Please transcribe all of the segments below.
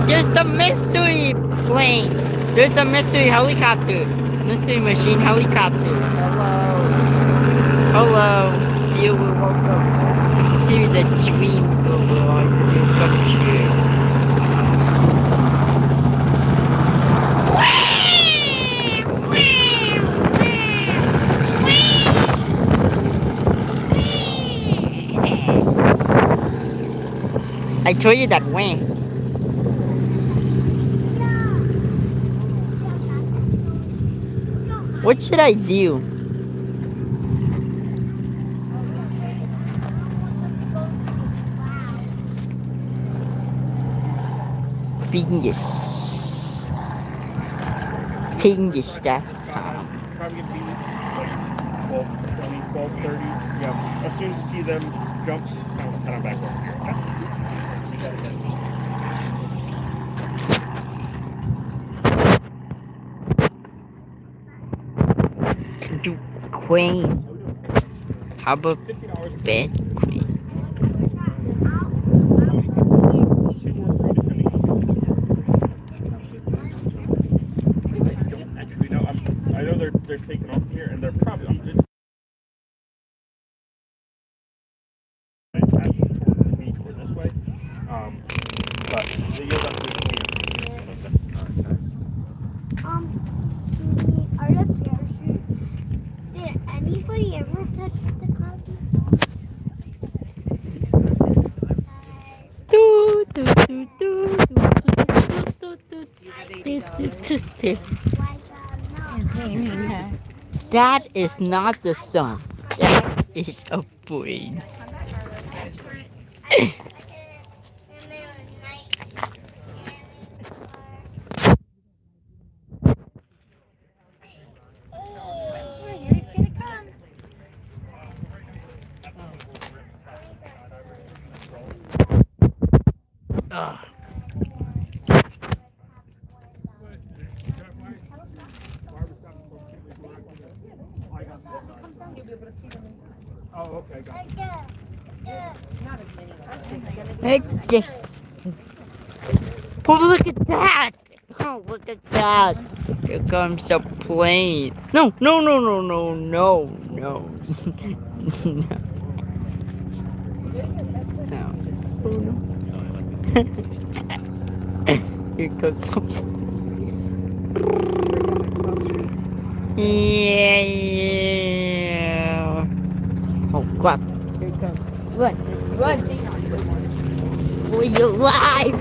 There's the mystery plane. There's the mystery helicopter. Mystery machine helicopter. Hello. You will welcome to the dream world. Come true. I told you that way. What should I do? Fingers. Fingers.com. Probably gonna be like 12:30. Yeah. As soon as you see them jump, head on back over here. Do Queen. How about bed Queen? Actually, no. I know they're taking off here, and they're probably on the beach or this way. But they yield up to Are the parachute? Did anybody ever touch the coffee? That is not the sun. That is a plane. Oh, okay, got it. Like this. Oh, look at that! Oh, look at that! Here comes a plane. No, no, no, no, no, no, no. No. Oh, no. Here comes a plane. Yeah. Oh, crap. Here it comes. Run, run. For your life.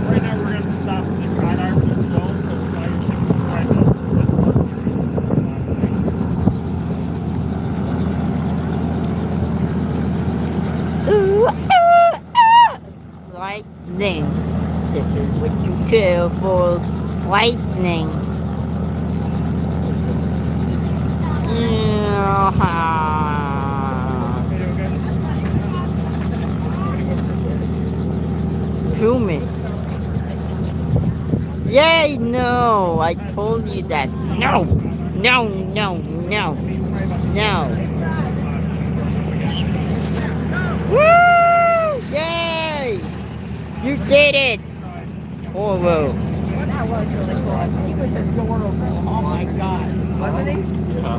Right now we're going to stop the skydivers as well, so the skydivers right now. Ooh, lightning. This is what you kill for. Lightning. Promise. Yay, no! I told you that. No! No, no, no. No. Woo! Yay! You did it! Oh, whoa. That was really cool. He was adorable. Oh my God. Wasn't he? Yeah.